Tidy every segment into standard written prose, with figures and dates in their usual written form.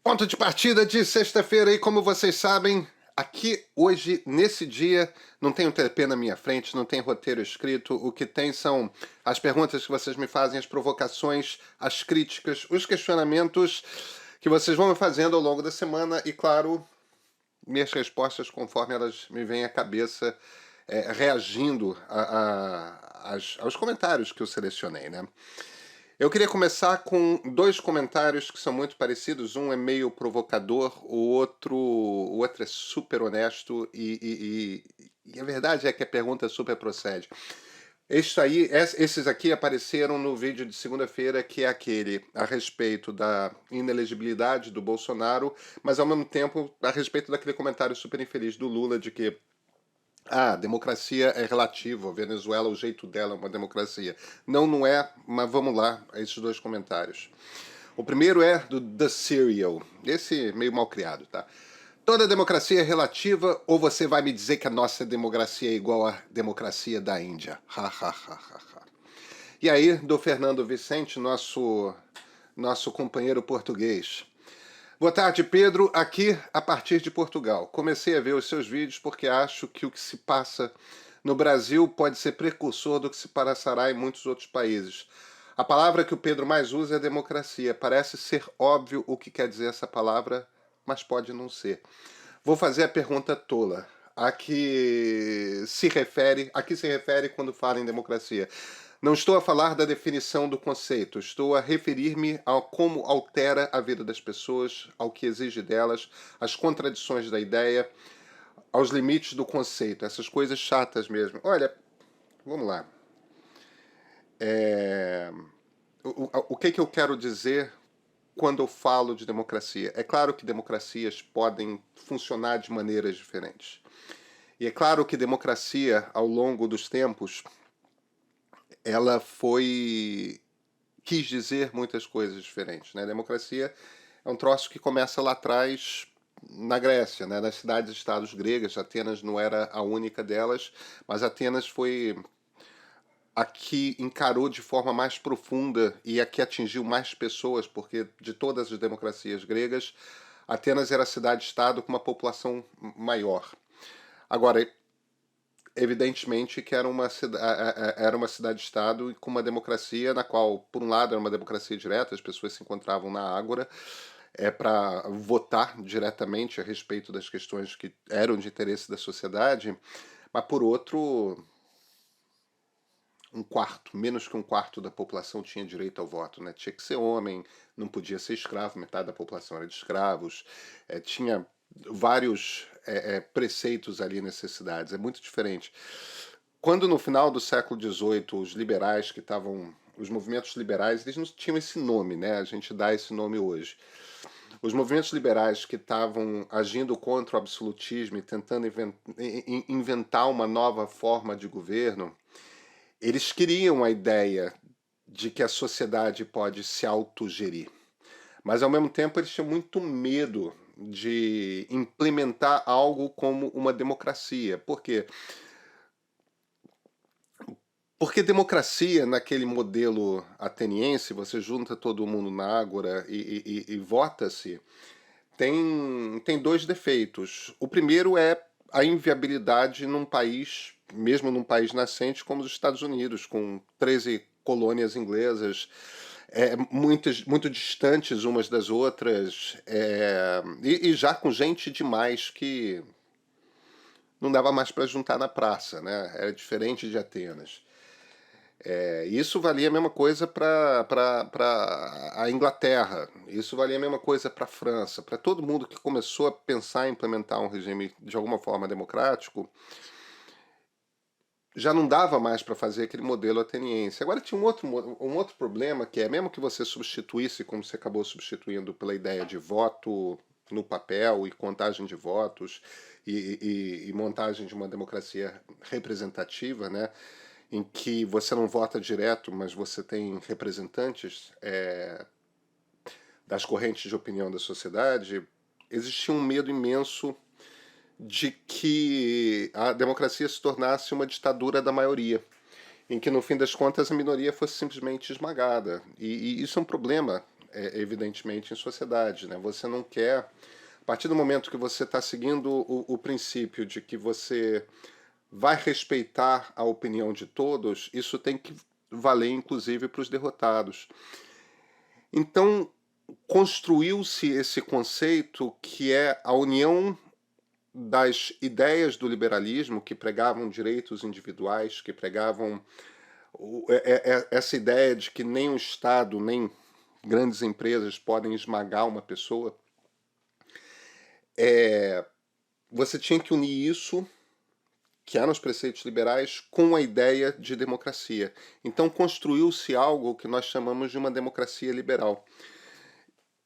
Ponto de partida de sexta-feira e como vocês sabem, aqui hoje, nesse dia, não tem um TP na minha frente, não tem roteiro escrito, o que tem são as perguntas que vocês me fazem, as provocações, as críticas, os questionamentos que vocês vão me fazendo ao longo da semana e, claro, minhas respostas conforme elas me vêm à cabeça, reagindo aos comentários que eu selecionei, né? Eu queria começar com dois comentários que são muito parecidos. Um é meio provocador, o outro é super honesto e a verdade é que a pergunta super procede. Esses aqui apareceram no vídeo de segunda-feira, que é aquele a respeito da inelegibilidade do Bolsonaro, mas ao mesmo tempo a respeito daquele comentário super infeliz do Lula de que democracia é relativa, a Venezuela, o jeito dela é uma democracia. Não, não é, mas vamos lá a esses dois comentários. O primeiro é do The Serial, esse meio mal criado, tá? Toda democracia é relativa ou você vai me dizer que a nossa democracia é igual à democracia da Índia? Ha, ha, ha, ha, ha. E aí, do Fernando Vicente, nosso companheiro português. Boa tarde, Pedro. Aqui, a partir de Portugal. Comecei a ver os seus vídeos porque acho que o que se passa no Brasil pode ser precursor do que se passará em muitos outros países. A palavra que o Pedro mais usa é democracia. Parece ser óbvio o que quer dizer essa palavra, mas pode não ser. Vou fazer a pergunta tola. A que se refere quando fala em democracia? Não estou a falar da definição do conceito, estou a referir-me a como altera a vida das pessoas, ao que exige delas, às contradições da ideia, aos limites do conceito, essas coisas chatas mesmo. Olha, vamos lá. O que eu quero dizer quando eu falo de democracia? É claro que democracias podem funcionar de maneiras diferentes. E é claro que democracia, ao longo dos tempos, ela quis dizer muitas coisas diferentes, né? Democracia é um troço que começa lá atrás na Grécia, né? Nas cidades-estados gregas. Atenas não era a única delas, mas Atenas foi a que encarou de forma mais profunda e a que atingiu mais pessoas, porque de todas as democracias gregas, Atenas era a cidade-estado com uma população maior. Agora, evidentemente que era uma cidade-estado com uma democracia na qual, por um lado, era uma democracia direta, as pessoas se encontravam na ágora para votar diretamente a respeito das questões que eram de interesse da sociedade, mas, por outro, menos que um quarto da população tinha direito ao voto, né? Tinha que ser homem, não podia ser escravo, metade da população era de escravos, tinha vários preceitos ali, necessidades, é muito diferente. Quando no final do século XVIII os liberais que estavam, os movimentos liberais, eles não tinham esse nome, né? A gente dá esse nome hoje. Os movimentos liberais que estavam agindo contra o absolutismo e tentando inventar uma nova forma de governo, eles queriam a ideia de que a sociedade pode se autogerir. Mas, ao mesmo tempo, eles tinham muito medo de implementar algo como uma democracia. Por quê? Porque democracia, naquele modelo ateniense, você junta todo mundo na ágora e vota-se, tem dois defeitos. O primeiro é a inviabilidade num país, mesmo num país nascente como os Estados Unidos, com 13 colônias inglesas, muito distantes umas das outras, e já com gente demais que não dava mais para juntar na praça, né? Era diferente de Atenas. Isso valia a mesma coisa para a Inglaterra, isso valia a mesma coisa para a França, para todo mundo que começou a pensar em implementar um regime de alguma forma democrático, já não dava mais para fazer aquele modelo ateniense. Agora tinha um outro problema, que é, mesmo que você substituísse, como você acabou substituindo, pela ideia de voto no papel e contagem de votos e montagem de uma democracia representativa, né, em que você não vota direto, mas você tem representantes das correntes de opinião da sociedade, existia um medo imenso de que a democracia se tornasse uma ditadura da maioria, em que, no fim das contas, a minoria fosse simplesmente esmagada. E isso é um problema evidentemente, em sociedade, né? Você não quer... A partir do momento que você está seguindo o princípio de que você vai respeitar a opinião de todos, isso tem que valer, inclusive, para os derrotados. Então, construiu-se esse conceito que é a união das ideias do liberalismo, que pregavam direitos individuais, que pregavam essa ideia de que nem o Estado, nem grandes empresas podem esmagar uma pessoa. Você tinha que unir isso, que eram os preceitos liberais, com a ideia de democracia. Então construiu-se algo que nós chamamos de uma democracia liberal.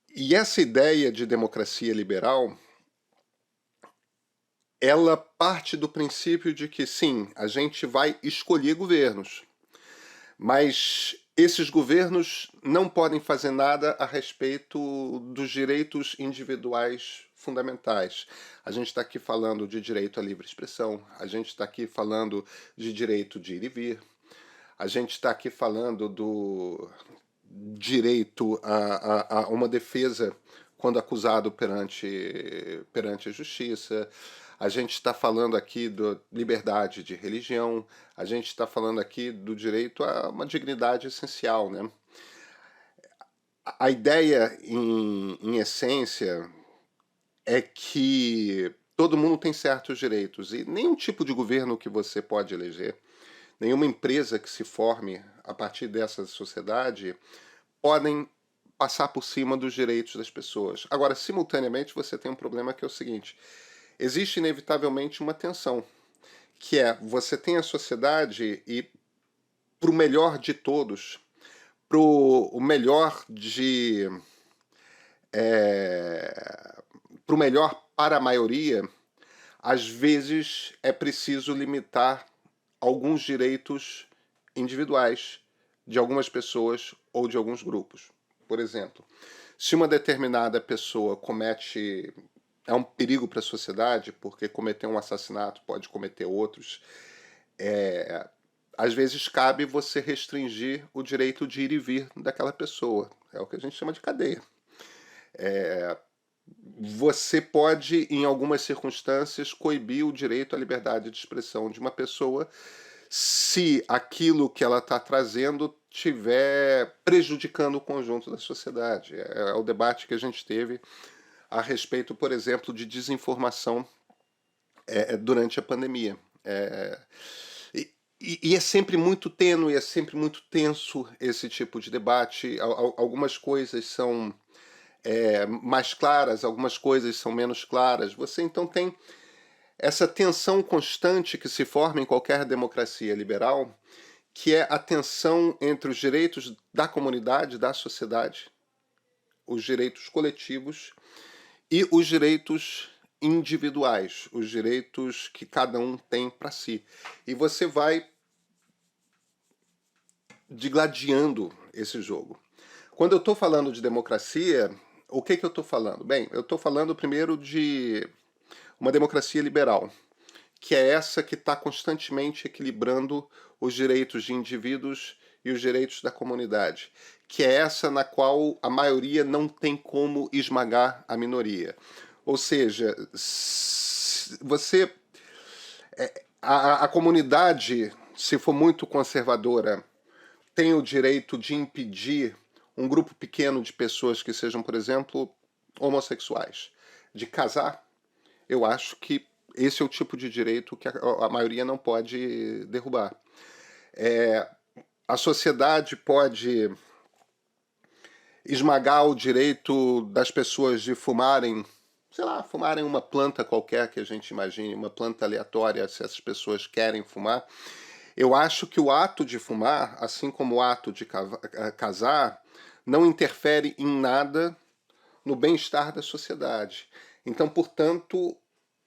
E essa ideia de democracia liberal, ela parte do princípio de que, sim, a gente vai escolher governos, mas esses governos não podem fazer nada a respeito dos direitos individuais fundamentais. A gente está aqui falando de direito à livre expressão, a gente está aqui falando de direito de ir e vir, a gente está aqui falando do direito a uma defesa quando acusado perante a justiça. A gente está falando aqui da liberdade de religião, a gente está falando aqui do direito a uma dignidade essencial, né? A ideia, em essência, é que todo mundo tem certos direitos e nenhum tipo de governo que você pode eleger, nenhuma empresa que se forme a partir dessa sociedade podem passar por cima dos direitos das pessoas. Agora, simultaneamente, você tem um problema que é o seguinte: existe inevitavelmente uma tensão, que é você tem a sociedade e, para o melhor de todos, para o melhor de... para o melhor para a maioria, às vezes é preciso limitar alguns direitos individuais de algumas pessoas ou de alguns grupos. Por exemplo, se uma determinada pessoa é um perigo para a sociedade, porque cometer um assassinato pode cometer outros, às vezes cabe você restringir o direito de ir e vir daquela pessoa. É o que a gente chama de cadeia. Você pode, em algumas circunstâncias, coibir o direito à liberdade de expressão de uma pessoa se aquilo que ela está trazendo estiver prejudicando o conjunto da sociedade. É o debate que a gente teve a respeito, por exemplo, de desinformação durante a pandemia. E é sempre muito tênue, é sempre muito tenso esse tipo de debate. Algumas coisas são mais claras, algumas coisas são menos claras. Você então tem essa tensão constante que se forma em qualquer democracia liberal, que é a tensão entre os direitos da comunidade, da sociedade, os direitos coletivos e os direitos individuais, os direitos que cada um tem para si. E você vai digladiando esse jogo. Quando eu estou falando de democracia, o que eu estou falando? Bem, eu estou falando primeiro de uma democracia liberal, que é essa que está constantemente equilibrando os direitos de indivíduos e os direitos da comunidade, que é essa na qual a maioria não tem como esmagar a minoria. Ou seja, a comunidade, se for muito conservadora, tem o direito de impedir um grupo pequeno de pessoas que sejam, por exemplo, homossexuais, de casar. Eu acho que esse é o tipo de direito que a maioria não pode derrubar. A sociedade pode esmagar o direito das pessoas de fumarem, sei lá, fumarem uma planta qualquer que a gente imagine, uma planta aleatória, se essas pessoas querem fumar. Eu acho que o ato de fumar, assim como o ato de casar, não interfere em nada no bem-estar da sociedade. Então, portanto,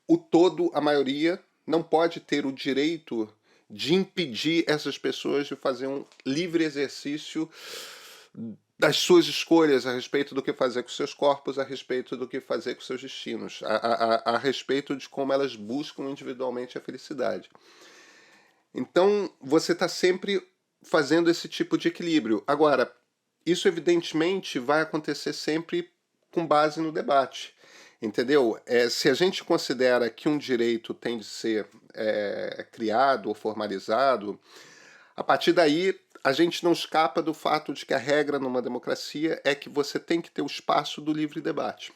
o todo, a maioria, não pode ter o direito de impedir essas pessoas de fazer um livre exercício das suas escolhas a respeito do que fazer com seus corpos, a respeito do que fazer com seus destinos, a respeito de como elas buscam individualmente a felicidade. Então, você está sempre fazendo esse tipo de equilíbrio. Agora, isso evidentemente vai acontecer sempre com base no debate, entendeu? Se a gente considera que um direito tem de ser criado ou formalizado, a partir daí a gente não escapa do fato de que a regra numa democracia é que você tem que ter o espaço do livre debate.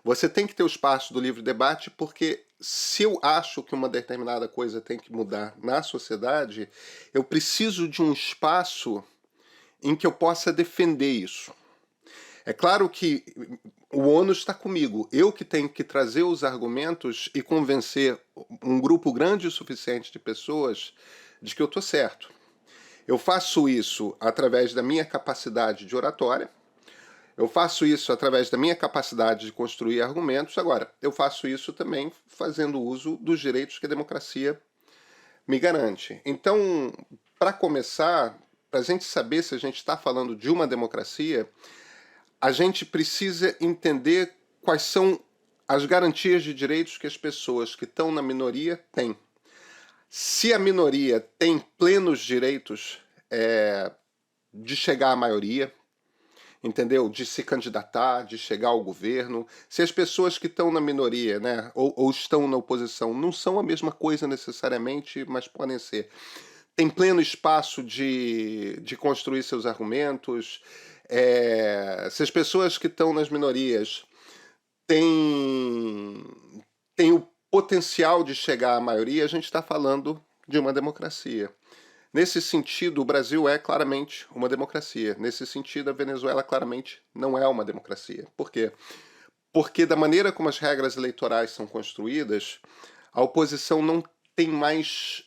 Você tem que ter o espaço do livre debate porque se eu acho que uma determinada coisa tem que mudar na sociedade, eu preciso de um espaço em que eu possa defender isso. É claro que o ônus está comigo. Eu que tenho que trazer os argumentos e convencer um grupo grande o suficiente de pessoas de que eu estou certo. Eu faço isso através da minha capacidade de oratória, eu faço isso através da minha capacidade de construir argumentos. Agora, eu faço isso também fazendo uso dos direitos que a democracia me garante. Então, para começar, para a gente saber se a gente está falando de uma democracia, a gente precisa entender quais são as garantias de direitos que as pessoas que estão na minoria têm. Se a minoria tem plenos direitos de chegar à maioria, entendeu? De se candidatar, de chegar ao governo. Se as pessoas que estão na minoria, né, ou estão na oposição, não são a mesma coisa necessariamente, mas podem ser. Tem pleno espaço de construir seus argumentos. Se as pessoas que estão nas minorias têm o potencial de chegar à maioria, a gente está falando de uma democracia. Nesse sentido, o Brasil é claramente uma democracia. Nesse sentido, a Venezuela claramente não é uma democracia. Por quê? Porque da maneira como as regras eleitorais são construídas, a oposição não tem mais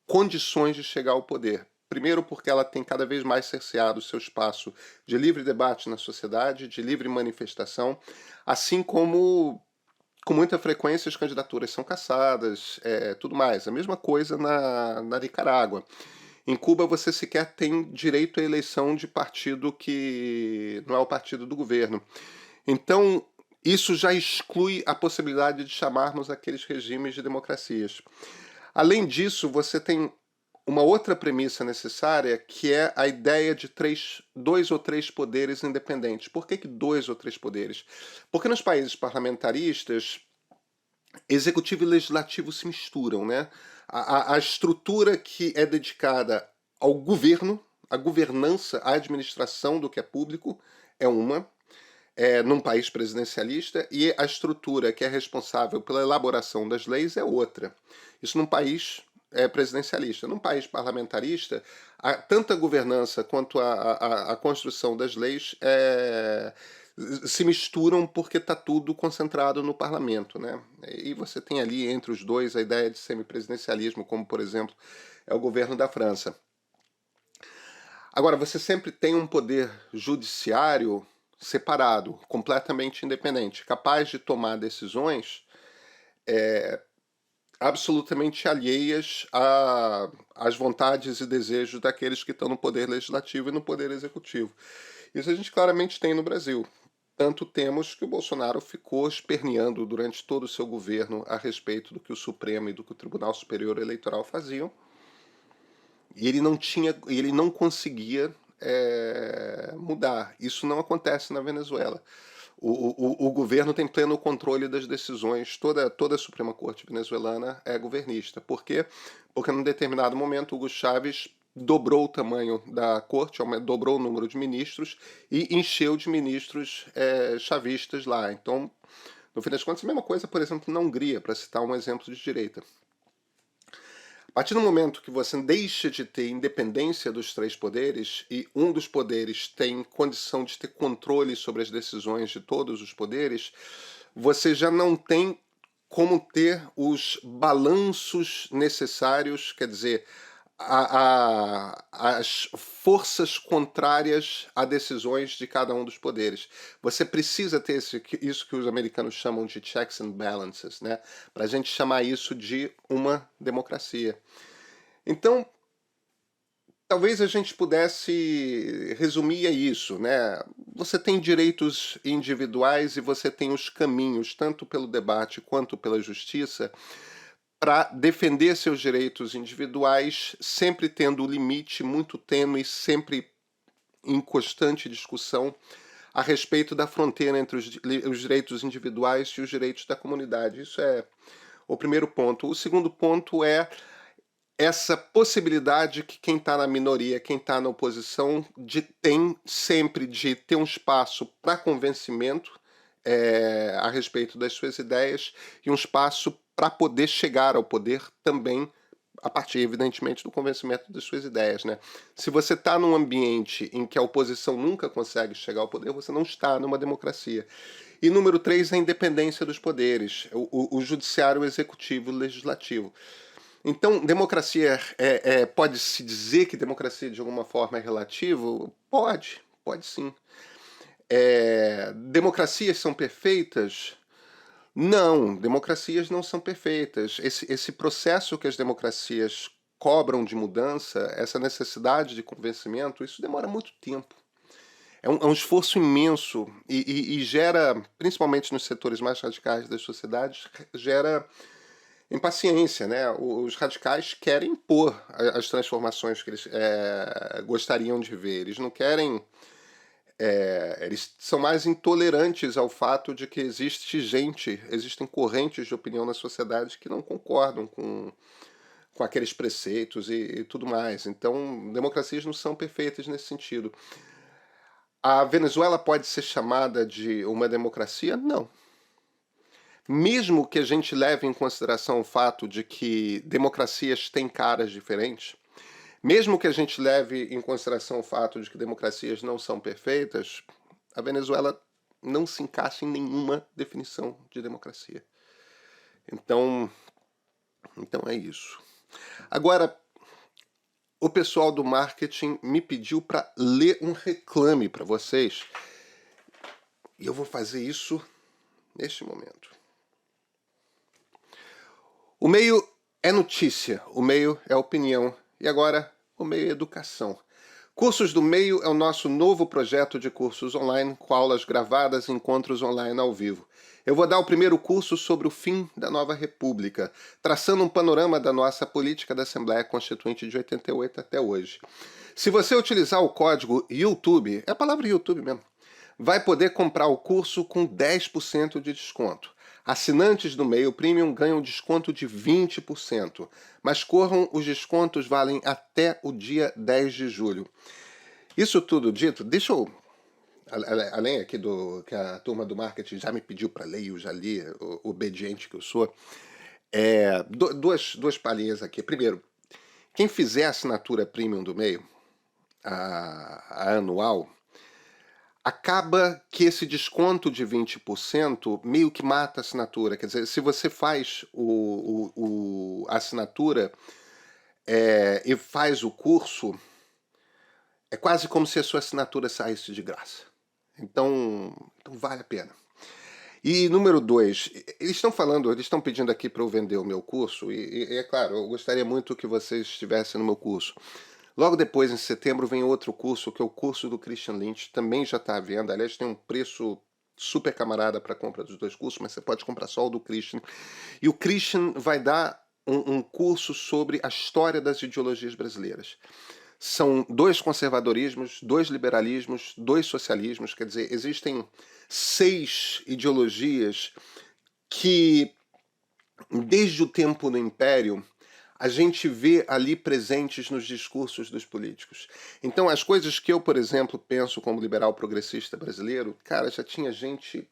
condições de chegar ao poder. Primeiro porque ela tem cada vez mais cerceado o seu espaço de livre debate na sociedade, de livre manifestação, assim como com muita frequência as candidaturas são cassadas, tudo mais. A mesma coisa na Nicarágua. Em Cuba você sequer tem direito à eleição de partido que não é o partido do governo. Então, isso já exclui a possibilidade de chamarmos aqueles regimes de democracias. Além disso, você tem uma outra premissa necessária, que é a ideia de dois ou três poderes independentes. Por que dois ou três poderes? Porque nos países parlamentaristas, executivo e legislativo se misturam, né? A estrutura que é dedicada ao governo, à governança, à administração do que é público, é uma, num país presidencialista, e a estrutura que é responsável pela elaboração das leis é outra. Isso num país presidencialista. Num país parlamentarista, tanto a governança quanto a construção das leis se misturam porque está tudo concentrado no parlamento, né? E você tem ali entre os dois a ideia de semipresidencialismo, como por exemplo é o governo da França. Agora, você sempre tem um poder judiciário separado, completamente independente, capaz de tomar decisões absolutamente alheias às vontades e desejos daqueles que estão no poder legislativo e no poder executivo. Isso a gente claramente tem no Brasil. Tanto temos que o Bolsonaro ficou esperneando durante todo o seu governo a respeito do que o Supremo e do que o Tribunal Superior Eleitoral faziam. E ele não conseguia mudar. Isso não acontece na Venezuela. O governo tem pleno controle das decisões, toda a Suprema Corte venezuelana é governista. Por quê? Porque num determinado momento Hugo Chávez dobrou o tamanho da corte, dobrou o número de ministros e encheu de ministros chavistas lá. Então, no fim das contas, a mesma coisa, por exemplo, na Hungria, para citar um exemplo de direita. A partir do momento que você deixa de ter independência dos três poderes e um dos poderes tem condição de ter controle sobre as decisões de todos os poderes, você já não tem como ter os balanços necessários, quer dizer, as forças contrárias a decisões de cada um dos poderes. Você precisa ter isso que os americanos chamam de checks and balances, né? Para a gente chamar isso de uma democracia. Então, talvez a gente pudesse resumir a isso, né? Você tem direitos individuais e você tem os caminhos, tanto pelo debate quanto pela justiça, para defender seus direitos individuais, sempre tendo o limite muito tênue, sempre em constante discussão a respeito da fronteira entre os direitos individuais e os direitos da comunidade. Isso é o primeiro ponto. O segundo ponto é essa possibilidade que quem está na minoria, quem está na oposição, tem sempre de ter um espaço para convencimento a respeito das suas ideias e um espaço para poder chegar ao poder também a partir, evidentemente, do convencimento das suas ideias, né? Se você está num ambiente em que a oposição nunca consegue chegar ao poder, você não está numa democracia. E número 3, a independência dos poderes, o judiciário, o executivo e o legislativo. Então, democracia pode-se dizer que democracia de alguma forma é relativo? Pode sim. Democracias são perfeitas? Não, democracias não são perfeitas. Esse processo que as democracias cobram de mudança, essa necessidade de convencimento, isso demora muito tempo. É um esforço imenso e gera, principalmente nos setores mais radicais das sociedades, gera impaciência, né? Os radicais querem impor as transformações que eles gostariam de ver. Eles não querem... eles são mais intolerantes ao fato de que existem correntes de opinião na sociedade que não concordam com aqueles preceitos e tudo mais. Então, democracias não são perfeitas nesse sentido. A Venezuela pode ser chamada de uma democracia? Não. Mesmo que a gente leve em consideração o fato de que democracias têm caras diferentes, mesmo que a gente leve em consideração o fato de que democracias não são perfeitas, a Venezuela não se encaixa em nenhuma definição de democracia. Então é isso. Agora, o pessoal do marketing me pediu para ler um reclame para vocês. E eu vou fazer isso neste momento. O meio é notícia, o meio é opinião. E agora, o meio é educação. Cursos do Meio é o nosso novo projeto de cursos online, com aulas gravadas e encontros online ao vivo. Eu vou dar o primeiro curso sobre o fim da nova república, traçando um panorama da nossa política da Assembleia Constituinte de 88 até hoje. Se você utilizar o código YouTube, é a palavra YouTube mesmo, vai poder comprar o curso com 10% de desconto. Assinantes do Meio Premium ganham desconto de 20%, mas corram, os descontos valem até o dia 10 de julho. Isso tudo dito, deixa eu, além aqui do que a turma do marketing já me pediu para ler, eu já li, obediente que eu sou, duas palhinhas aqui. Primeiro, quem fizer a assinatura Premium do Meio, a anual, acaba que esse desconto de 20% meio que mata a assinatura. Quer dizer, se você faz a assinatura e faz o curso, é quase como se a sua assinatura saísse de graça. Então vale a pena. E número 2, eles estão pedindo aqui para eu vender o meu curso, e é claro, eu gostaria muito que vocês estivessem no meu curso. Logo depois, em setembro, vem outro curso, que é o curso do Christian Lynch, também já está à venda. Aliás, tem um preço super camarada para a compra dos dois cursos, mas você pode comprar só o do Christian. E o Christian vai dar um curso sobre a história das ideologias brasileiras. São 2 conservadorismos, 2 liberalismos, 2 socialismos, quer dizer, existem 6 ideologias que, desde o tempo do Império, a gente vê ali presentes nos discursos dos políticos. Então, as coisas que eu, por exemplo, penso como liberal progressista brasileiro, cara, já tinha gente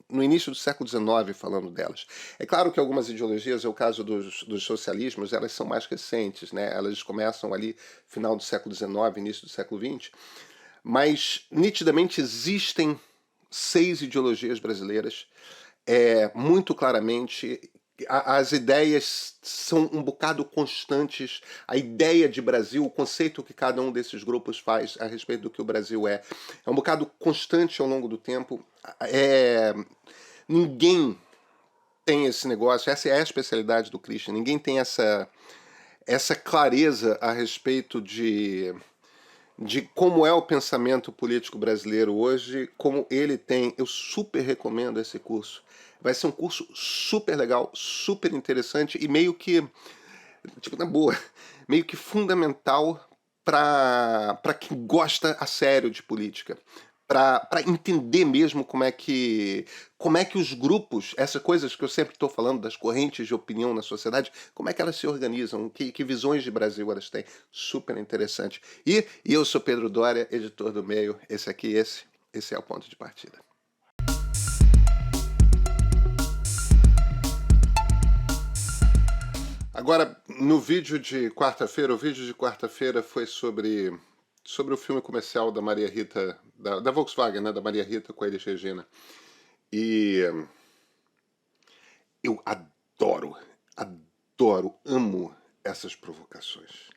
no início do século XIX falando delas. É claro que algumas ideologias, é o caso dos socialismos, elas são mais recentes, né? Elas começam ali final do século XIX, início do século XX, mas nitidamente existem 6 ideologias brasileiras, muito claramente. As ideias são um bocado constantes, a ideia de Brasil, o conceito que cada um desses grupos faz a respeito do que o Brasil é um bocado constante ao longo do tempo. Ninguém tem esse negócio, essa é a especialidade do Christian, ninguém tem essa clareza a respeito de como é o pensamento político brasileiro hoje, como ele tem. Eu super recomendo esse curso. Vai ser um curso super legal, super interessante e meio que, tipo, na boa, meio que fundamental para quem gosta a sério de política, para entender mesmo como é que os grupos, essas coisas que eu sempre estou falando das correntes de opinião na sociedade, como é que elas se organizam, que visões de Brasil elas têm. Super interessante. E eu sou Pedro Doria, editor do Meio. Esse é o ponto de partida. Agora, no vídeo de quarta-feira, o vídeo de quarta-feira foi sobre o filme comercial da Maria Rita, da Volkswagen, né, da Maria Rita com a Elis Regina. E eu amo essas provocações.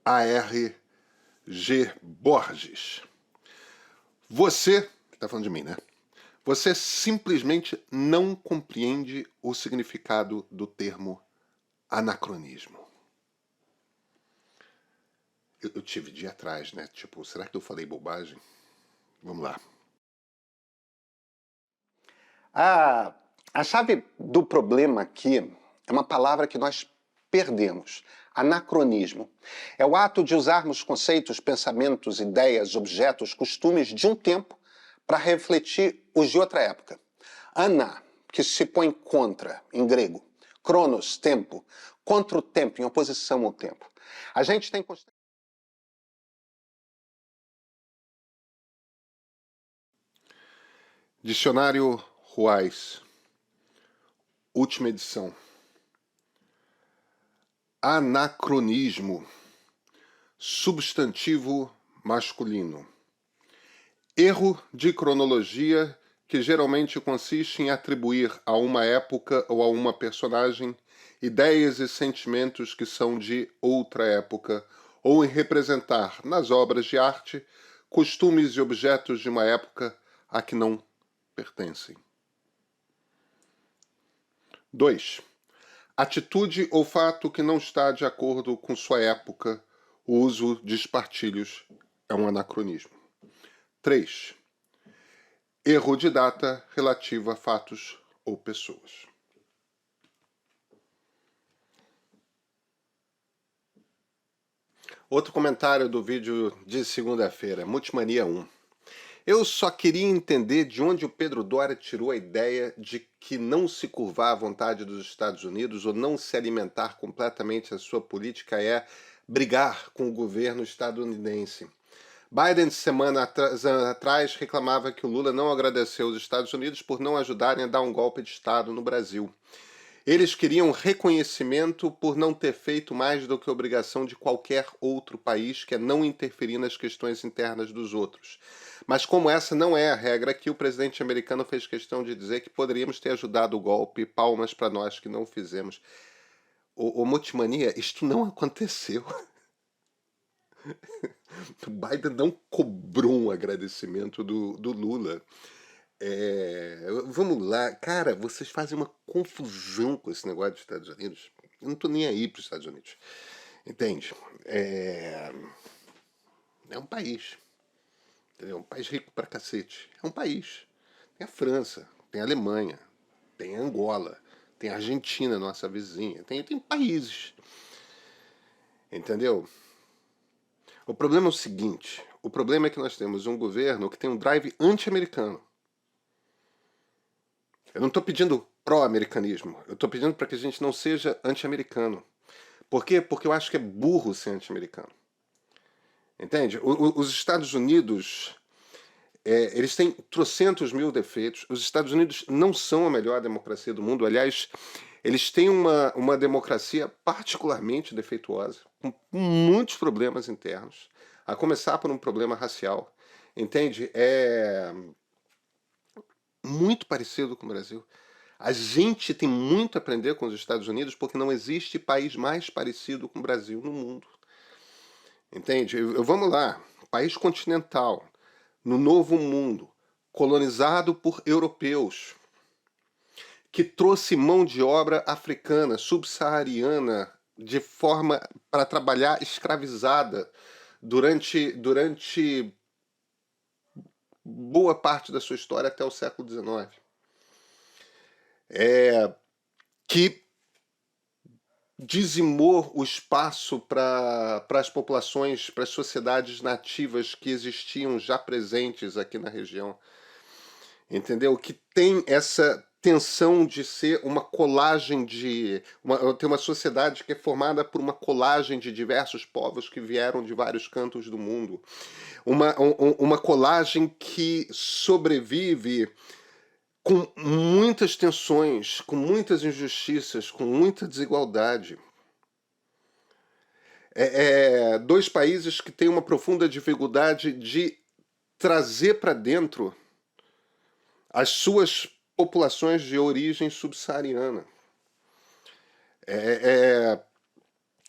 A.R.G. Borges. Você, tá falando de mim, né? Você simplesmente não compreende o significado do termo anacronismo. Eu tive de ir atrás, né? Tipo, será que eu falei bobagem? Vamos lá. A chave do problema aqui é uma palavra que nós perdemos. Anacronismo. É o ato de usarmos conceitos, pensamentos, ideias, objetos, costumes de um tempo para refletir os de outra época. Ana, que se põe contra, em grego. Cronos, tempo. Contra o tempo, em oposição ao tempo. A gente tem Dicionário Ruais, última edição. Anacronismo, substantivo masculino. Erro de cronologia que geralmente consiste em atribuir a uma época ou a uma personagem ideias e sentimentos que são de outra época, ou em representar nas obras de arte costumes e objetos de uma época a que não pertencem. 2. Atitude ou fato que não está de acordo com sua época, o uso de espartilhos é um anacronismo. 3. Erro de data relativo a fatos ou pessoas. Outro comentário do vídeo de segunda-feira, Multimania 1. Eu só queria entender de onde o Pedro Doria tirou a ideia de que não se curvar à vontade dos Estados Unidos ou não se alimentar completamente a sua política é brigar com o governo estadunidense. Biden, semana atrás, reclamava que o Lula não agradeceu os Estados Unidos por não ajudarem a dar um golpe de Estado no Brasil. Eles queriam reconhecimento por não ter feito mais do que a obrigação de qualquer outro país, que é não interferir nas questões internas dos outros. Mas como essa não é a regra aqui, o presidente americano fez questão de dizer que poderíamos ter ajudado o golpe, palmas para nós que não fizemos. Ô Multimania, isto não aconteceu. O Biden não cobrou um agradecimento do Lula. Vamos lá, cara, vocês fazem uma confusão com esse negócio dos Estados Unidos. Eu não tô nem aí para os Estados Unidos, entende? É um país, entendeu? Um país rico pra cacete. É um país. Tem a França, tem a Alemanha, tem a Angola, tem a Argentina, nossa vizinha, tem países, entendeu? O problema é o seguinte, o problema é que nós temos um governo que tem um drive anti-americano. Eu não estou pedindo pró-americanismo. Eu estou pedindo para que a gente não seja anti-americano. Por quê? Porque eu acho que é burro ser anti-americano. Entende? Os Estados Unidos, eles têm trocentos mil defeitos. Os Estados Unidos não são a melhor democracia do mundo. Aliás, eles têm uma democracia particularmente defeituosa, com muitos problemas internos, a começar por um problema racial. Entende? É muito parecido com o Brasil. A gente tem muito a aprender com os Estados Unidos porque não existe país mais parecido com o Brasil no mundo. Entende? Vamos lá. País continental, no Novo Mundo, colonizado por europeus, que trouxe mão de obra africana, subsaariana, de forma para trabalhar escravizada durante boa parte da sua história até o século XIX. Que dizimou o espaço para as populações, para as sociedades nativas que existiam já presentes aqui na região. Entendeu? Que tem essa tensão de ser uma colagem tem uma sociedade que é formada por uma colagem de diversos povos que vieram de vários cantos do mundo. Uma colagem que sobrevive com muitas tensões, com muitas injustiças, com muita desigualdade. Dois países que têm uma profunda dificuldade de trazer para dentro as suas populações de origem subsaariana.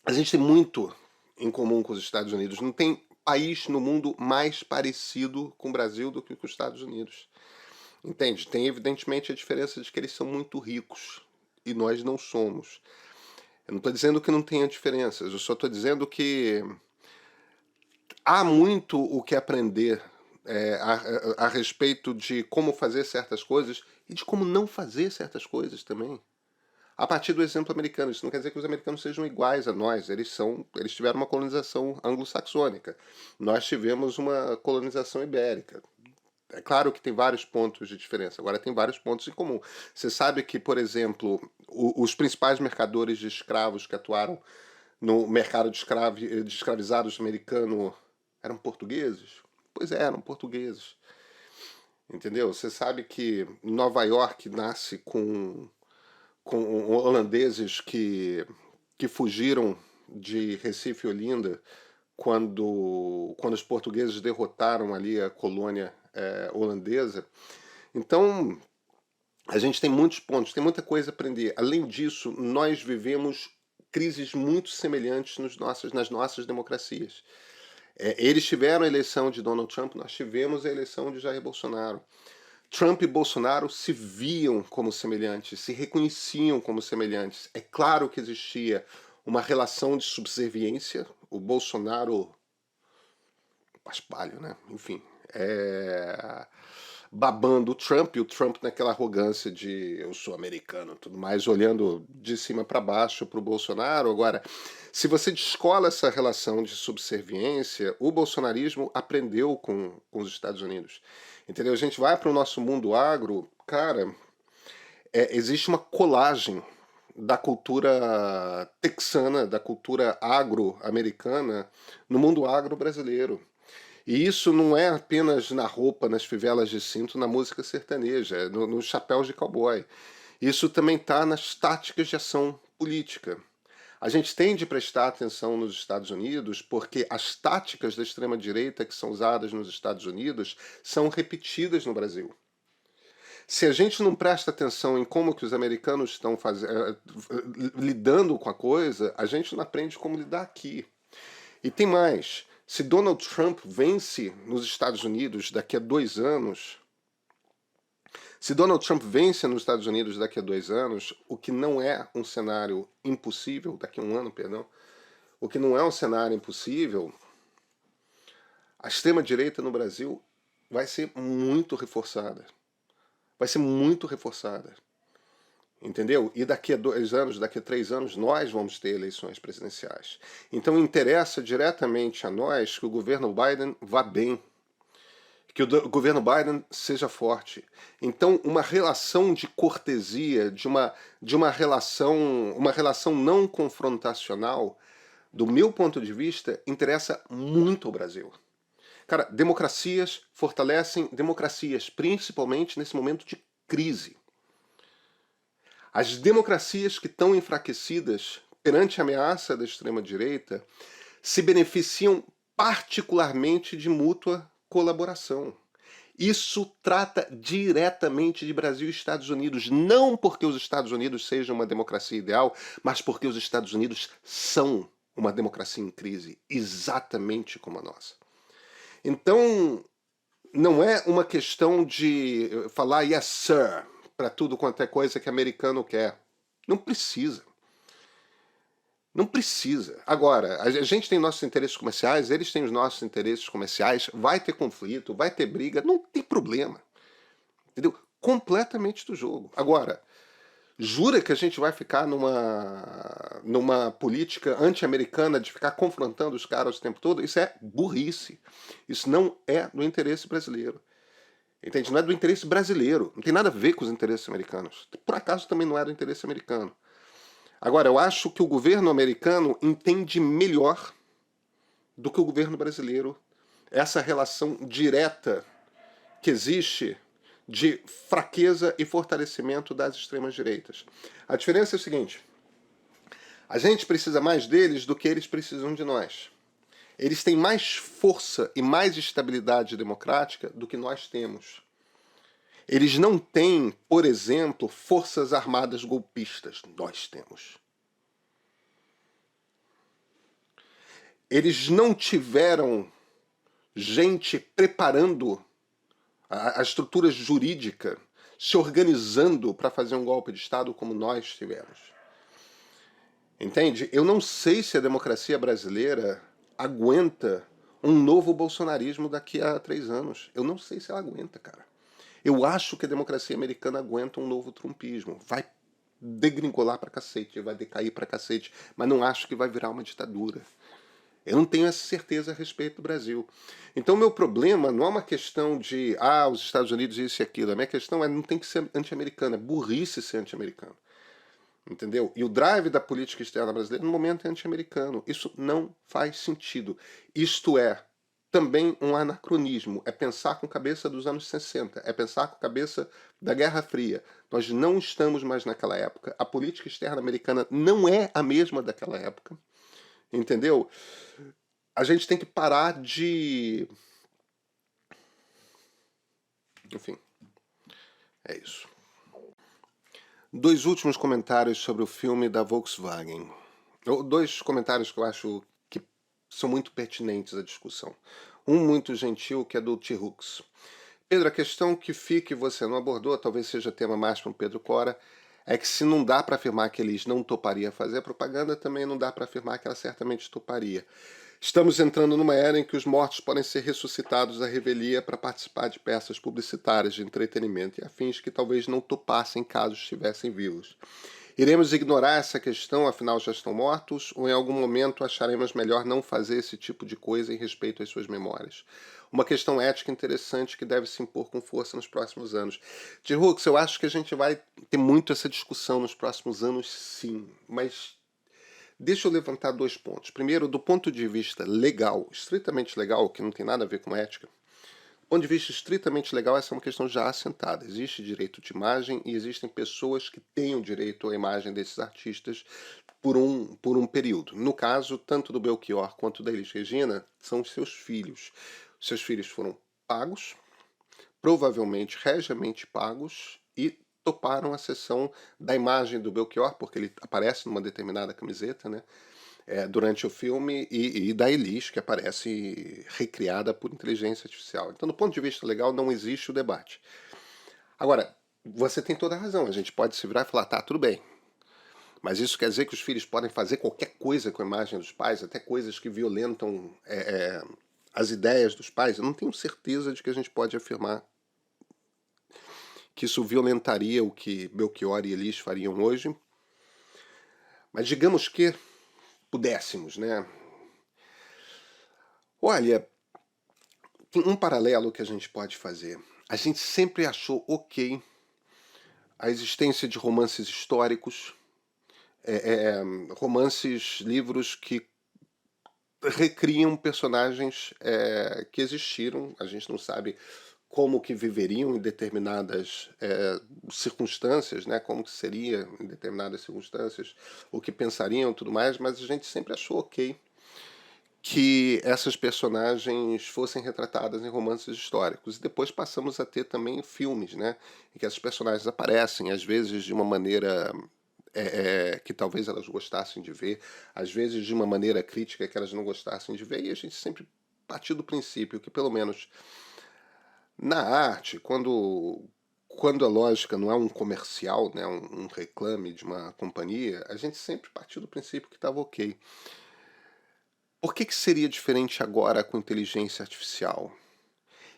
A gente tem muito em comum com os Estados Unidos. Não tem país no mundo mais parecido com o Brasil do que com os Estados Unidos. Entende? Tem evidentemente a diferença de que eles são muito ricos e nós não somos. Eu não estou dizendo que não tenha diferenças, eu só estou dizendo que há muito o que aprender a respeito de como fazer certas coisas e de como não fazer certas coisas também. A partir do exemplo americano, isso não quer dizer que os americanos sejam iguais a nós, eles tiveram uma colonização anglo-saxônica, nós tivemos uma colonização ibérica. É claro que tem vários pontos de diferença, agora tem vários pontos em comum. Você sabe que, por exemplo, os principais mercadores de escravos que atuaram no mercado de escravizados americano eram portugueses? Pois é, eram portugueses. Entendeu? Você sabe que Nova York nasce com holandeses que fugiram de Recife e Olinda quando os portugueses derrotaram ali a colônia holandesa. Então, a gente tem muitos pontos, tem muita coisa a aprender. Além disso, nós vivemos crises muito semelhantes nas nossas democracias. Eles tiveram a eleição de Donald Trump, nós tivemos a eleição de Jair Bolsonaro. Trump e Bolsonaro se viam como semelhantes, se reconheciam como semelhantes. É claro que existia uma relação de subserviência. O Bolsonaro, paspalho, né? Enfim, babando o Trump, e o Trump naquela arrogância de eu sou americano, tudo mais, olhando de cima para baixo para o Bolsonaro. Agora, se você descola essa relação de subserviência, o bolsonarismo aprendeu com os Estados Unidos. Entendeu? A gente vai para o nosso mundo agro, cara, existe uma colagem da cultura texana, da cultura agro-americana no mundo agro brasileiro. E isso não é apenas na roupa, nas fivelas de cinto, na música sertaneja, nos chapéus de cowboy. Isso também está nas táticas de ação política. A gente tem de prestar atenção nos Estados Unidos porque as táticas da extrema-direita que são usadas nos Estados Unidos são repetidas no Brasil. Se a gente não presta atenção em como que os americanos estão lidando com a coisa, a gente não aprende como lidar aqui. E tem mais. Se Donald Trump vence nos Estados Unidos daqui a 2 anos, o que não é um cenário impossível, daqui a 1 ano, perdão, o que não é um cenário impossível, a extrema-direita no Brasil vai ser muito reforçada. Vai ser muito reforçada. Entendeu? E daqui a 2 anos, daqui a 3 anos, nós vamos ter eleições presidenciais. Então interessa diretamente a nós que o governo Biden vá bem, que o governo Biden seja forte. Então uma relação de cortesia, de uma relação não confrontacional, do meu ponto de vista, interessa muito ao Brasil. Cara, democracias fortalecem democracias, principalmente nesse momento de crise. As democracias que estão enfraquecidas perante a ameaça da extrema-direita se beneficiam particularmente de mútua colaboração. Isso trata diretamente de Brasil e Estados Unidos, não porque os Estados Unidos sejam uma democracia ideal, mas porque os Estados Unidos são uma democracia em crise, exatamente como a nossa. Então, não é uma questão de falar yes sir para tudo quanto é coisa que americano quer. Não precisa. Não precisa. Agora, a gente tem nossos interesses comerciais, eles têm os nossos interesses comerciais, vai ter conflito, vai ter briga, não tem problema. Entendeu? Completamente do jogo. Agora, Jura que a gente vai ficar numa política anti-americana de ficar confrontando os caras o tempo todo? Isso é burrice. Isso não é do interesse brasileiro. Entende? Não é do interesse brasileiro. Não tem nada a ver com os interesses americanos. Por acaso também não é do interesse americano. Agora, eu acho que o governo americano entende melhor do que o governo brasileiro essa relação direta que existe de fraqueza e fortalecimento das extremas direitas. A diferença é o seguinte: a gente precisa mais deles do que eles precisam de nós. Eles têm mais força e mais estabilidade democrática do que nós temos. Eles não têm, por exemplo, forças armadas golpistas. Nós temos. Eles não tiveram gente preparando a estrutura jurídica, se organizando para fazer um golpe de Estado como nós tivemos. Entende? Eu não sei se a democracia brasileira aguenta um novo bolsonarismo daqui a 3 anos. Eu não sei se ela aguenta, cara. Eu acho que a democracia americana aguenta um novo trumpismo. Vai degringolar pra cacete, vai decair pra cacete, mas não acho que vai virar uma ditadura. Eu não tenho essa certeza a respeito do Brasil. Então, meu problema não é uma questão de, os Estados Unidos isso e aquilo. A minha questão é, não tem que ser anti-americana. É burrice ser anti-americano. Entendeu? E o drive da política externa brasileira, no momento, é anti-americano. Isso não faz sentido. Isto é também um anacronismo. É pensar com a cabeça dos anos 60. É pensar com a cabeça da Guerra Fria. Nós não estamos mais naquela época. A política externa americana não é a mesma daquela época. Entendeu? A gente tem que parar de... Enfim, é isso. 2 últimos comentários sobre o filme da Volkswagen. 2 comentários que eu acho que são muito pertinentes à discussão. Um muito gentil, que é do T-Hooks. Pedro, a questão que fica e você não abordou, talvez seja tema mais para o Pedro Cora, é que se não dá para afirmar que eles não topariam fazer propaganda, também não dá para afirmar que ela certamente toparia. Estamos entrando numa era em que os mortos podem ser ressuscitados à revelia para participar de peças publicitárias de entretenimento e afins que talvez não topassem caso estivessem vivos. Iremos ignorar essa questão, afinal já estão mortos, ou em algum momento acharemos melhor não fazer esse tipo de coisa em respeito às suas memórias? Uma questão ética interessante que deve se impor com força nos próximos anos. De Hooks, eu acho que a gente vai ter muito essa discussão nos próximos anos, sim, mas deixa eu levantar 2 pontos. Primeiro, do ponto de vista legal, estritamente legal, que não tem nada a ver com ética, do ponto de vista estritamente legal, essa é uma questão já assentada. Existe direito de imagem e existem pessoas que têm o direito à imagem desses artistas por um período. No caso, tanto do Belchior quanto da Elis Regina, são os seus filhos. Os seus filhos foram pagos, provavelmente regiamente pagos, e toparam a cessão da imagem do Belchior, porque ele aparece numa determinada camiseta, né? Durante o filme, e da Elis, que aparece recriada por inteligência artificial. Então, do ponto de vista legal, não existe o debate. Agora, você tem toda a razão, a gente pode se virar e falar, tá, tudo bem, mas isso quer dizer que os filhos podem fazer qualquer coisa com a imagem dos pais, até coisas que violentam as ideias dos pais? Eu não tenho certeza de que a gente pode afirmar que isso violentaria o que Belchior e Elis fariam hoje, mas digamos que pudéssemos, né? Olha, tem um paralelo que a gente pode fazer. A gente sempre achou ok a existência de romances históricos, romances, livros que recriam personagens que existiram. A gente não sabe como que viveriam em determinadas circunstâncias, né? Como que seria em determinadas circunstâncias, o que pensariam e tudo mais, mas a gente sempre achou ok que essas personagens fossem retratadas em romances históricos. E depois passamos a ter também filmes, né? Em que esses personagens aparecem, às vezes de uma maneira que talvez elas gostassem de ver, às vezes de uma maneira crítica que elas não gostassem de ver, e a gente sempre partiu do princípio que, pelo menos na arte, quando a lógica não é um comercial, né, um reclame de uma companhia, a gente sempre partiu do princípio que estava ok. Por que seria diferente agora com inteligência artificial?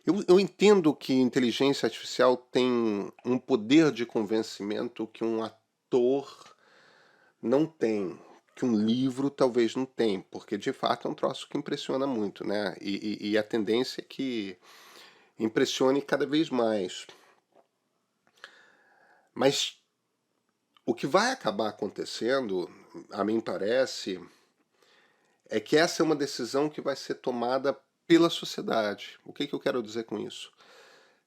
Eu entendo que inteligência artificial tem um poder de convencimento que um autor não tem, que um livro talvez não tem, porque de fato é um troço que impressiona muito, né? E a tendência é que impressione cada vez mais. Mas o que vai acabar acontecendo, a mim parece, é que essa é uma decisão que vai ser tomada pela sociedade. O que eu quero dizer com isso?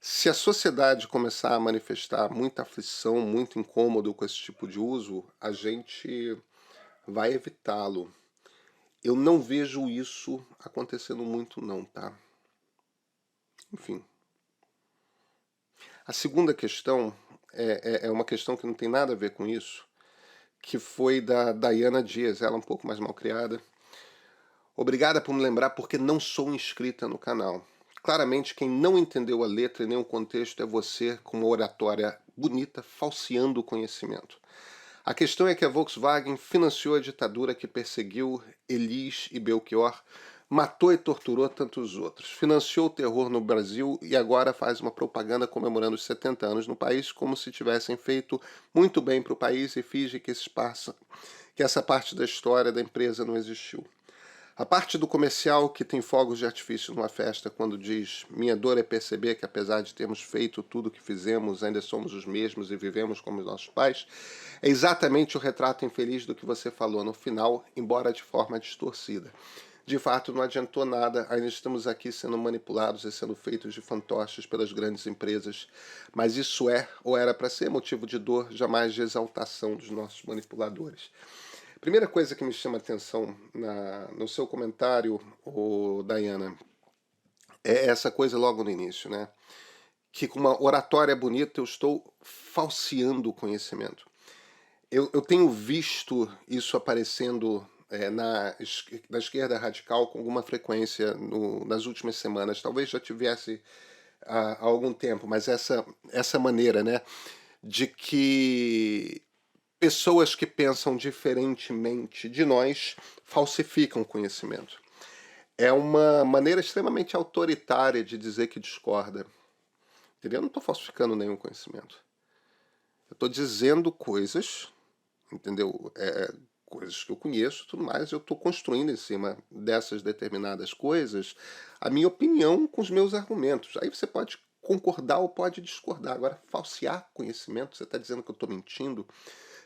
Se a sociedade começar a manifestar muita aflição, muito incômodo com esse tipo de uso, a gente vai evitá-lo. Eu não vejo isso acontecendo muito não, tá? Enfim. A segunda questão é uma questão que não tem nada a ver com isso, que foi da Diana Dias, ela um pouco mais malcriada. Obrigada por me lembrar, porque não sou inscrita no canal. Claramente, quem não entendeu a letra e nem o contexto é você, com uma oratória bonita, falseando o conhecimento. A questão é que a Volkswagen financiou a ditadura que perseguiu Elis e Belchior, matou e torturou tantos outros, financiou o terror no Brasil e agora faz uma propaganda comemorando os 70 anos no país como se tivessem feito muito bem para o país e finge que essa parte da história da empresa não existiu. A parte do comercial que tem fogos de artifício numa festa quando diz minha dor é perceber que apesar de termos feito tudo o que fizemos, ainda somos os mesmos e vivemos como os nossos pais, é exatamente o retrato infeliz do que você falou no final, embora de forma distorcida. De fato, não adiantou nada, ainda estamos aqui sendo manipulados e sendo feitos de fantoches pelas grandes empresas, mas isso é, ou era para ser, motivo de dor, jamais de exaltação dos nossos manipuladores. Primeira coisa que me chama a atenção no seu comentário, Diana, é essa coisa logo no início, né? Que com uma oratória bonita eu estou falseando o conhecimento. Eu tenho visto isso aparecendo na esquerda radical com alguma frequência nas últimas semanas. Talvez já tivesse há algum tempo, mas essa maneira, né? De que pessoas que pensam diferentemente de nós falsificam conhecimento. É uma maneira extremamente autoritária de dizer que discorda. Entendeu? Eu não estou falsificando nenhum conhecimento. Eu estou dizendo coisas, entendeu? Coisas que eu conheço, tudo mais. Eu estou construindo em cima dessas determinadas coisas a minha opinião com os meus argumentos. Aí você pode concordar ou pode discordar. Agora, falsear conhecimento, você está dizendo que eu estou mentindo?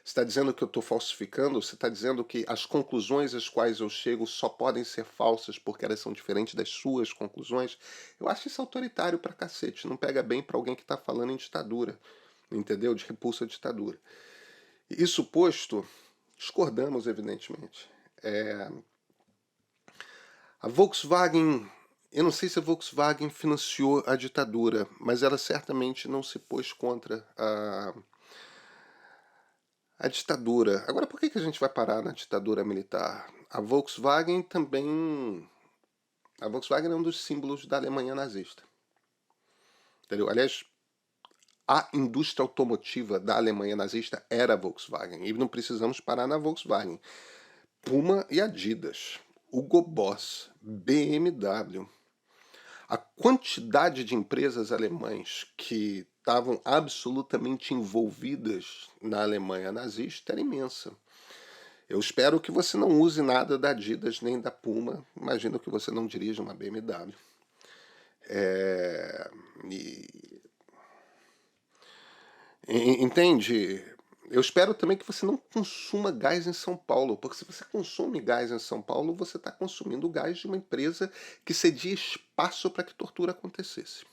Você está dizendo que eu estou falsificando? Você está dizendo que as conclusões às quais eu chego só podem ser falsas porque elas são diferentes das suas conclusões? Eu acho isso autoritário pra cacete. Não pega bem para alguém que está falando em ditadura, entendeu? De repulsa à ditadura. Isso posto, discordamos, evidentemente. A Volkswagen, eu não sei se a Volkswagen financiou a ditadura, mas ela certamente não se pôs contra a ditadura. Agora, por que a gente vai parar na ditadura militar? A Volkswagen também. A Volkswagen é um dos símbolos da Alemanha nazista. Entendeu? Aliás, a indústria automotiva da Alemanha nazista era a Volkswagen. E não precisamos parar na Volkswagen. Puma e Adidas, Hugo Boss, BMW. A quantidade de empresas alemãs que estavam absolutamente envolvidas na Alemanha nazista era imensa. Eu espero que você não use nada da Adidas nem da Puma. Imagino que você não dirija uma BMW. Entende? Eu espero também que você não consuma gás em São Paulo, porque se você consome gás em São Paulo, você está consumindo o gás de uma empresa que cedia espaço para que tortura acontecesse.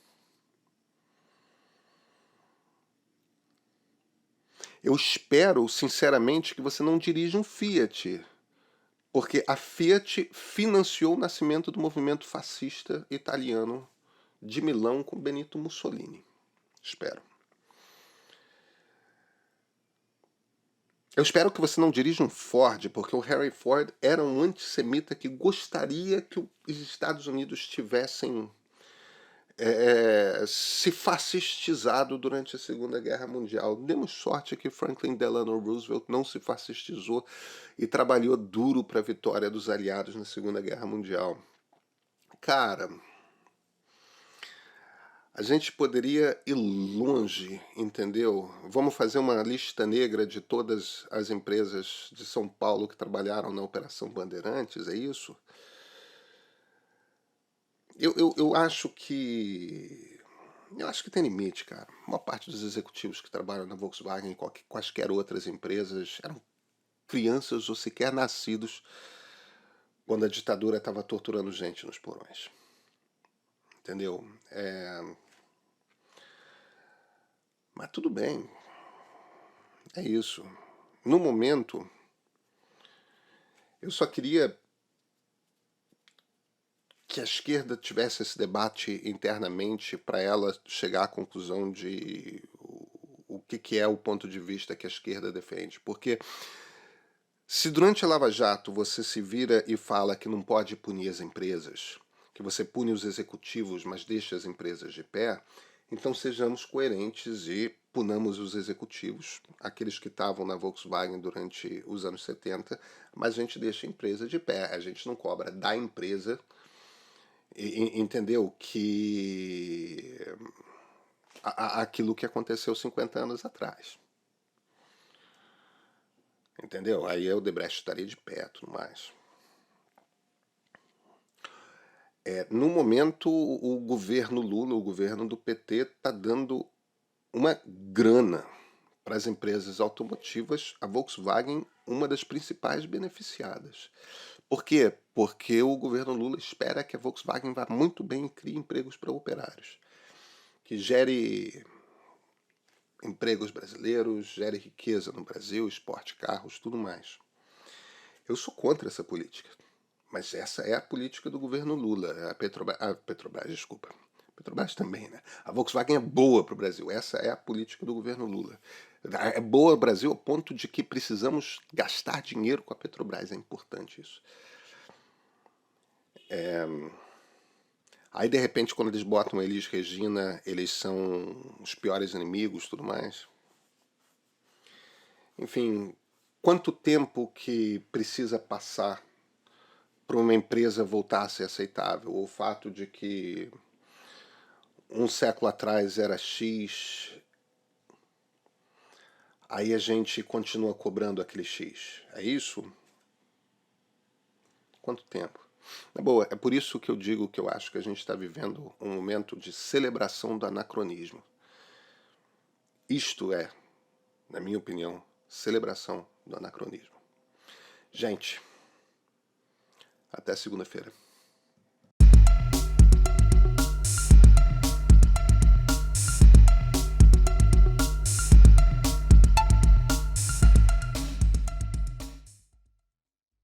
Eu espero, sinceramente, que você não dirija um Fiat, porque a Fiat financiou o nascimento do movimento fascista italiano de Milão com Benito Mussolini. Espero. Eu espero que você não dirija um Ford, porque o Harry Ford era um antissemita que gostaria que os Estados Unidos tivessem se fascistizado durante a Segunda Guerra Mundial. Demos sorte que Franklin Delano Roosevelt não se fascistizou e trabalhou duro para a vitória dos aliados na Segunda Guerra Mundial. Cara, A gente poderia ir longe, entendeu? Vamos fazer uma lista negra de todas as empresas de São Paulo que trabalharam na Operação Bandeirantes, é isso? Eu acho que. Eu acho que tem limite, cara. A maior parte dos executivos que trabalham na Volkswagen e quaisquer outras empresas eram crianças ou sequer nascidos quando a ditadura estava torturando gente nos porões. Entendeu? Mas tudo bem, é isso. No momento, eu só queria que a esquerda tivesse esse debate internamente para ela chegar à conclusão de o que é o ponto de vista que a esquerda defende. Porque se durante a Lava Jato você se vira e fala que não pode punir as empresas, que você pune os executivos, mas deixa as empresas de pé, então sejamos coerentes e punamos os executivos, aqueles que estavam na Volkswagen durante os anos 70, mas a gente deixa a empresa de pé, a gente não cobra da empresa, entendeu? Que aquilo que aconteceu 50 anos atrás. Entendeu? Aí o Odebrecht estaria de pé, tudo mais. No momento, o governo Lula, o governo do PT, está dando uma grana para as empresas automotivas, a Volkswagen, uma das principais beneficiadas. Por quê? Porque o governo Lula espera que a Volkswagen vá muito bem e crie empregos para operários, que gere empregos brasileiros, gere riqueza no Brasil, exporte carros, tudo mais. Eu sou contra essa política. Mas essa é a política do governo Lula. A Petrobras, desculpa. A Petrobras também, né? A Volkswagen é boa para o Brasil. Essa é a política do governo Lula. É boa para o Brasil ao ponto de que precisamos gastar dinheiro com a Petrobras. É importante isso. Aí, de repente, quando eles botam Elis Regina, eles são os piores inimigos, tudo mais. Enfim, quanto tempo que precisa passar para uma empresa voltar a ser aceitável? O fato de que um século atrás era X, aí a gente continua cobrando aquele X. É isso? Quanto tempo? É boa, é por isso que eu digo que eu acho que a gente está vivendo um momento de celebração do anacronismo. Isto é, na minha opinião, celebração do anacronismo. Gente, até segunda-feira.